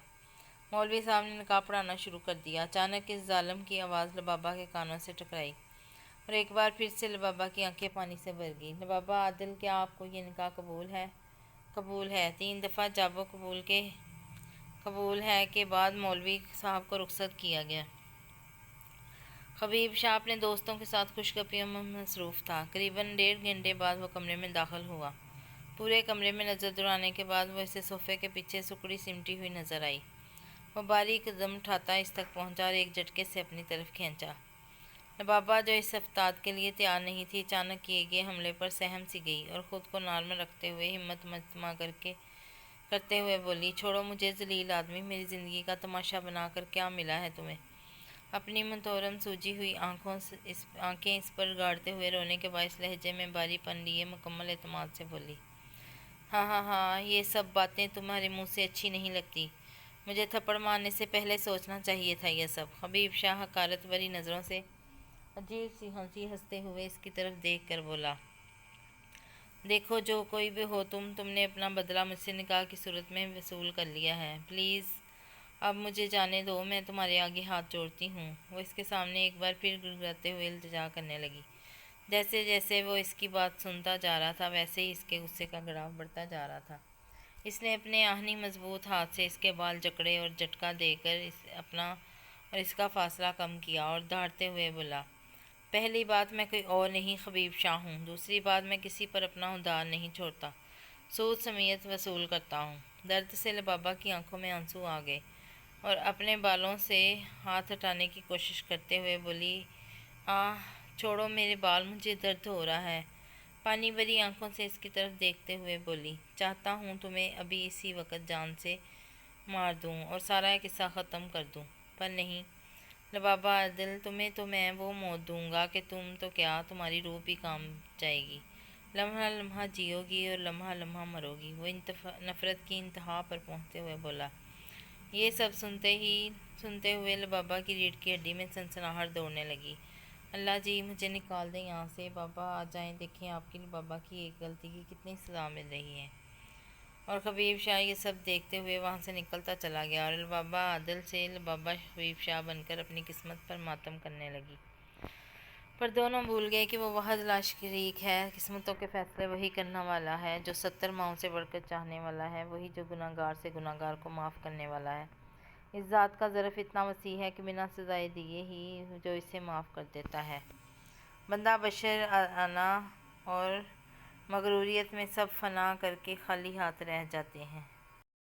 مولوی صاحب نے نکاح پڑھانا شروع کر دیا۔ اچانک اس ظالم کی آواز لبابہ کے کانوں سے ٹکرائی اور ایک بار پھر سے لبابہ کی آنکھیں پانی سے بھر گئیں۔ لبابہ عادل، کیا آپ کو یہ نکاح قبول ہے؟ قبول ہے۔ 3 دفعہ جابو قبول ہے کے بعد مولوی صاحب کو رخصت کیا گیا۔ خبیب شاہ اپنے دوستوں کے ساتھ خوش گپیوں میں مصروف تھا۔ قریباً 1.5 گھنٹے بعد وہ کمرے میں داخل ہوا۔ پورے کمرے میں نظر دوڑانے کے بعد وہ اسے صوفے کے پیچھے سکڑی سمٹی ہوئی نظر آئی۔ وہ باریک قدم اٹھاتا اس تک پہنچا اور ایک جھٹکے سے اپنی طرف کھینچا۔ لبابہ جو اس افتاد کے لیے تیار نہیں تھی، اچانک کیے گئے حملے پر سہم سی گئی اور خود کو نارمل رکھتے ہوئے ہمت مجتمع کرتے ہوئے بولی، چھوڑو مجھے ذلیل آدمی، میری زندگی کا تماشا بنا کر کیا ملا ہے تمہیں؟ اپنی منتورم سوجی ہوئی آنکھیں اس پر گاڑتے ہوئے رونے کے باعث لہجے میں باری پن لیے مکمل اعتماد سے بولی، ہاں ہاں ہاں، یہ سب باتیں تمہارے منہ سے اچھی نہیں لگتی۔ مجھے تھپڑ مارنے سے پہلے سوچنا چاہیے تھا یہ سب۔ حبیب شاہ حقارت بھری نظروں سے عجیب سی ہنسی ہنستے ہوئے اس کی طرف دیکھ کر بولا، دیکھو جو کوئی بھی ہو تم نے اپنا بدلہ مجھ سے نکاح کی صورت میں وصول کر لیا ہے، پلیز اب مجھے جانے دو، میں تمہارے آگے ہاتھ جوڑتی ہوں۔ وہ اس کے سامنے ایک بار پھر گڑگڑاتے ہوئے التجا کرنے لگی۔ جیسے جیسے وہ اس کی بات سنتا جا رہا تھا ویسے ہی اس کے غصے کا گڑھاؤ بڑھتا جا رہا تھا۔ اس نے اپنے آہنی مضبوط ہاتھ سے اس کے بال جکڑے اور جھٹکا دے کر اپنا اور اس کا فاصلہ کم کیا اور دھاڑتے ہوئے بولا، پہلی بات میں کوئی اور نہیں حبیب شاہ ہوں، دوسری بات میں کسی پر اپنا ادار نہیں چھوڑتا، سود سمیت وصول کرتا ہوں۔ درد سے لبابہ کی آنکھوں میں آنسو آ گئے اور اپنے بالوں سے ہاتھ ہٹانے کی کوشش کرتے ہوئے بولی، چھوڑو میرے بال، مجھے درد ہو رہا ہے۔ پانی بھری آنکھوں سے اس کی طرف دیکھتے ہوئے بولی، چاہتا ہوں تمہیں ابھی اسی وقت جان سے مار دوں اور سارا قصہ ختم کر دوں، پر نہیں لبابہ عادل، تمہیں تو میں وہ موت دوں گا کہ تم تو کیا، تمہاری روح بھی کام جائے گی، لمحہ لمحہ جیو گی اور لمحہ لمحہ مرو گی۔ وہ نفرت کی انتہا پر پہنچتے ہوئے بولا۔ یہ سب سنتے ہوئے لبابہ کی ریڑھ کی ہڈی میں سنسناہٹ دوڑنے لگی۔ اللہ جی مجھے نکال دیں یہاں سے، بابا آ جائیں، دیکھیں آپ کی لبابہ کی ایک غلطی کی کتنی سزا مل رہی ہے۔ اور حبیب شاہ یہ سب دیکھتے ہوئے وہاں سے نکلتا چلا گیا اور لبابہ عادل سے لبابہ حبیب شاہ بن کر اپنی قسمت پر ماتم کرنے لگی۔ پر دونوں بھول گئے کہ وہ وحد لا شریک ہے، قسمتوں کے فیصلے وہی کرنے والا ہے جو 70 ماؤں سے بڑھ کر چاہنے والا ہے، وہی جو گناہ گار سے گناہ گار کو معاف کرنے والا ہے۔ اس ذات کا ظرف اتنا وسیع ہے کہ بنا سزائے دیے ہی جو اسے معاف کر دیتا ہے۔ بندہ بشر انا اور مغروریت میں سب فنا کر کے خالی ہاتھ رہ جاتے ہیں۔